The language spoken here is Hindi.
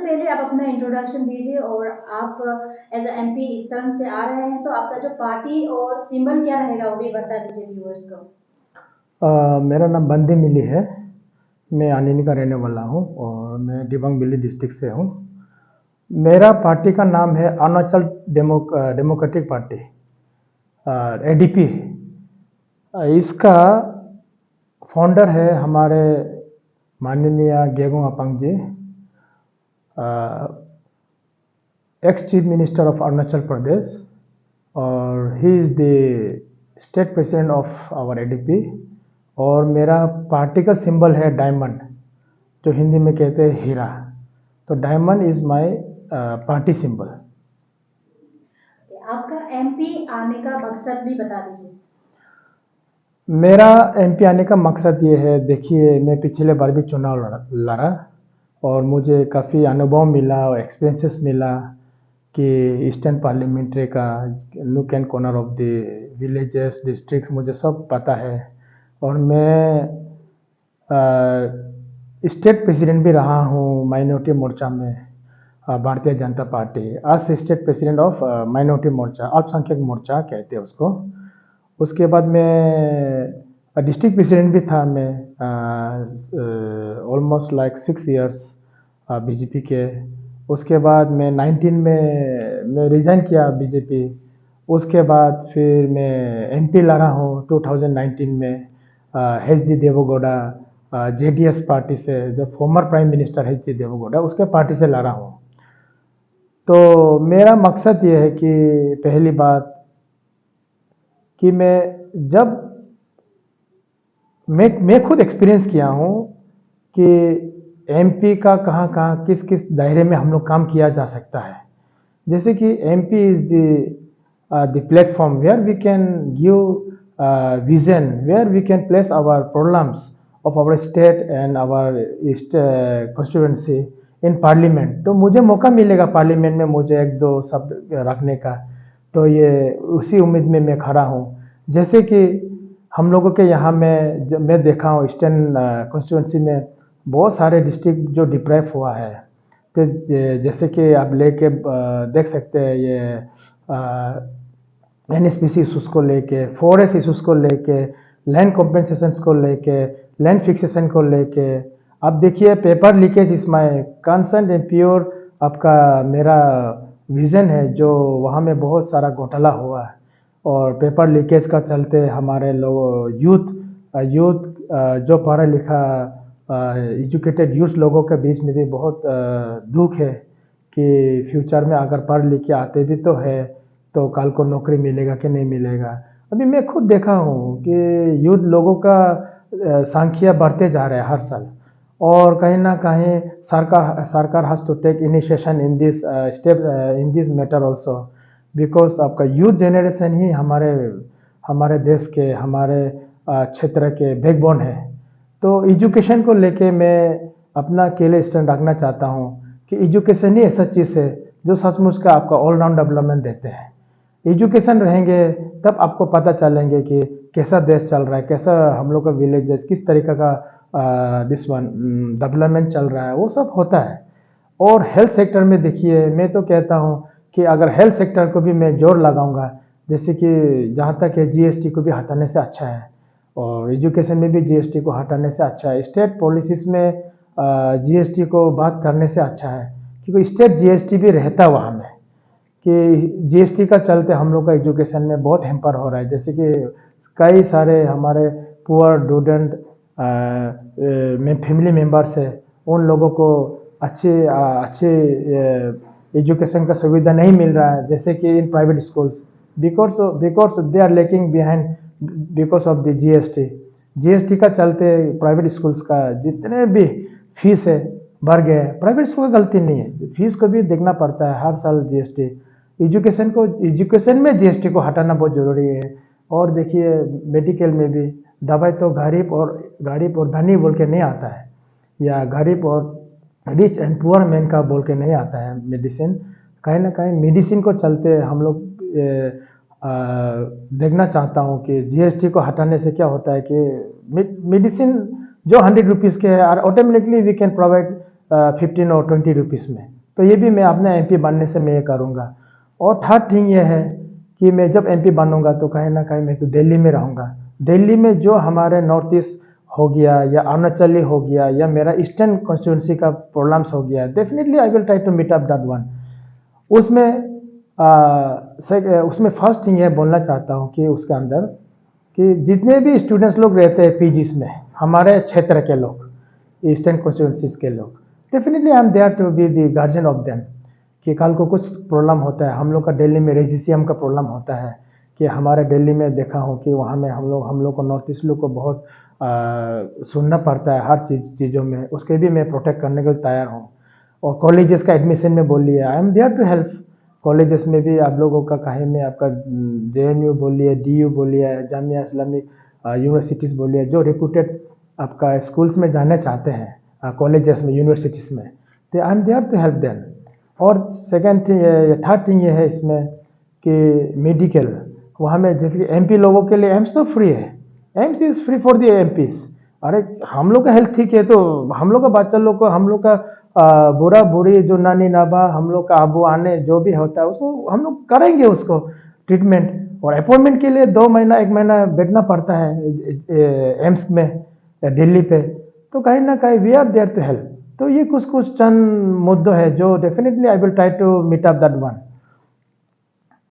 पहले आप अपना इंट्रोडक्शन दीजिए और आप एज अ एमपी ईस्टर्न से आ रहे हैं तो आपका जो पार्टी और सिंबल क्या रहेगा वो भी बता दीजिए व्यूअर्स को। मेरा नाम बंदी मिली है। मैं आनिनी का रहने वाला हूँ और मैं दिबांग वैली डिस्ट्रिक्ट से हूँ। मेरा पार्टी का नाम है अरुणाचल डेमोक्रेटिक पार्टी, एडीपी। इसका फाउंडर है हमारे माननीय Gegong Apang ji, ex chief minister of Arunachal Pradesh, और he is the state president of our ADP. और मेरा पार्टी का सिंबल है डायमंड, जो हिंदी में कहते हैं हीरा। तो diamond is my party symbol. आपका एमपी आने का मकसद भी बता दीजिए। मेरा एमपी आने का मकसद ये है, देखिए मैं पिछले बार भी चुनाव लड़ा और मुझे काफ़ी अनुभव मिला और एक्सपीरियंसेस मिला कि ईस्टर्न पार्लियामेंट्री का nook and corner of the villages districts मुझे सब पता है। और मैं स्टेट प्रेसिडेंट भी रहा हूँ माइनॉरिटी मोर्चा में, भारतीय जनता पार्टी, आज स्टेट प्रेसिडेंट ऑफ माइनॉरिटी मोर्चा, अल्पसंख्यक मोर्चा कहते हैं उसको। उसके बाद मैं डिस्ट्रिक्ट प्रेसिडेंट भी था मैं, ऑलमोस्ट लाइक 6 इयर्स बीजेपी के। उसके बाद मैं 19 में मैं रिज़ाइन किया बीजेपी। उसके बाद फिर मैं एमपी लड़ा हूँ 2019 में H D Deve Gowda JDS party से, जो former prime minister H D Deve Gowda उसके पार्टी से लड़ा हूँ। तो मेरा मकसद ये है कि पहली बात कि मैं खुद एक्सपीरियंस किया हूँ कि एमपी का कहाँ कहाँ किस किस दायरे में हम लोग काम किया जा सकता है। जैसे कि MP is the platform where we can give vision, where we can place our problems of our state and our constituency in parliament. तो मुझे मौका मिलेगा पार्लियामेंट में मुझे एक दो शब्द रखने का, तो ये उसी उम्मीद में मैं खड़ा हूँ। जैसे कि हम लोगों के यहाँ में मैं देखा हूँ ईस्टर्न कॉन्स्टिट्यूएंसी में बहुत सारे डिस्ट्रिक्ट जो डिप्राइव हुआ है। तो जैसे कि आप लेके देख सकते हैं ये एनएसपीसी इशूज़ को लेके, फॉरेस्ट इशूज़ को लेके, लैंड कॉम्पेंसेशंस को लेके, लैंड फिक्सेशन को लेके। अब देखिए paper leakage is my concern and pure आपका मेरा विज़न है, जो वहाँ में बहुत सारा घोटाला हुआ है और पेपर लीकेज का चलते हमारे लोग यूथ जो पढ़ा लिखा एजुकेटेड यूथ लोगों के बीच में भी बहुत दुख है कि फ्यूचर में अगर पढ़ लिख के आते भी तो है तो कल को नौकरी मिलेगा कि नहीं मिलेगा। अभी मैं खुद देखा हूँ कि यूथ लोगों का संख्या बढ़ते जा रहा है हर साल, और कहीं ना कहीं सरकार has to take initiation in this step in this matter also, because आपका यूथ जनरेशन ही हमारे देश के, हमारे क्षेत्र के बैकबोन है। तो एजुकेशन को लेके मैं अपना अकेले स्टैंड रखना चाहता हूँ कि एजुकेशन ही ऐसा चीज़ है जो सचमुच का आपका ऑलराउंड डेवलपमेंट देते हैं। एजुकेशन रहेंगे तब आपको पता चलेंगे कि कैसा देश चल रहा है, कैसा हम लोग का विलेजेस किस तरीके का दिस वन डेवलपमेंट चल रहा है, वो सब होता है। और हेल्थ सेक्टर में देखिए, मैं तो कहता हूँ कि अगर हेल्थ सेक्टर को भी मैं जोर लगाऊंगा, जैसे कि जहाँ तक है जीएसटी को भी हटाने से अच्छा है और एजुकेशन में भी जीएसटी को हटाने से अच्छा है, स्टेट पॉलिसीज़ में जीएसटी को बात करने से अच्छा है, क्योंकि स्टेट जीएसटी भी रहता वहाँ में कि जीएसटी का चलते हम लोग का एजुकेशन में बहुत हैम्पर हो रहा है। जैसे कि कई सारे हमारे पुअर स्टूडेंट में फैमिली मेम्बर्स है, उन लोगों को अच्छे एजुकेशन का सुविधा नहीं मिल रहा है, जैसे कि in private schools, because they are lacking behind because of the GST का चलते प्राइवेट स्कूल्स का जितने भी फीस है बढ़ गए। प्राइवेट स्कूल का गलती नहीं है, फीस को भी देखना पड़ता है हर साल जीएसटी। एजुकेशन में जीएसटी को हटाना बहुत ज़रूरी है। और देखिए मेडिकल में भी दवाई तो गरीब और धनी बोल के नहीं आता है, या गरीब और रिच एंड पुअर मैन का बोल के नहीं आता है मेडिसिन। कहीं ना कहीं मेडिसिन को चलते हम लोग देखना चाहता हूँ कि जीएसटी को हटाने से क्या होता है कि मेडिसिन जो 100 रुपीज़ के है ऑटोमेटिकली वी कैन प्रोवाइड 15 और 20 रुपीज़ में। तो ये भी मैं अपने MP बनने से मैं ये करूँगा। और थर्ड थिंग ये है कि मैं जब MP बनूँगा तो कहीं ना कहीं मैं तो दिल्ली में रहूँगा। दिल्ली में जो हमारे नॉर्थ ईस्ट हो गया या अरुणाचली हो गया या मेरा ईस्टर्न कॉन्स्टिट्यूंसी का प्रॉब्लम्स हो गया, definitely I will try to meet up that one. उसमें फर्स्ट थिंग ये बोलना चाहता हूँ कि उसके अंदर कि जितने भी स्टूडेंट्स लोग रहते हैं पीजीज में, हमारे क्षेत्र के लोग, ईस्टर्न कॉन्स्टिट्यूंसीज के लोग, definitely I am there to be the guardian of them. कि कल को कुछ प्रॉब्लम होता है, हम लोग का दिल्ली में रेजिसियम का प्रॉब्लम होता है कि हमारे दिल्ली में देखा हूँ कि वहाँ में हम लोग को नॉर्थ ईस्ट लोग को बहुत सुनना पड़ता है हर चीज़ों में, उसके भी मैं प्रोटेक्ट करने के लिए तैयार हूँ। और कॉलेजेस का एडमिशन में बोलिए, I am there to help. Colleges में भी आप लोगों का कहीं में आपका JNU बोलिए, DU बोलिए, जामिया इस्लामिक यूनिवर्सिटीज़ बोलिए, जो रिप्यूटेड आपका स्कूल्स में जाना चाहते हैं कॉलेजेस में, यूनिवर्सिटीज़ में, तो I am there to help them. और सेकेंड थिंग, थर्ड थिंग ये है इसमें कि मेडिकल, वहाँ में जैसे कि MP लोगों के लिए एम्स तो फ्री है, AIIMS is free for the MPs। अरे हम लोग का हेल्थ ठीक है तो हम लोग का बच्चा लोग को, हम लोग का बुरा बुरी जो नानी नाबा, हम लोग का अबू आने जो भी होता है उसको हम लोग करेंगे उसको ट्रीटमेंट। और अपॉइंटमेंट के लिए 2 महीना 1 महीना बैठना पड़ता है एम्स में दिल्ली पे। तो कहीं ना कहीं we are there to help. तो ये कुछ चंद मुद्दों है जो definitely I will try to meet up that one.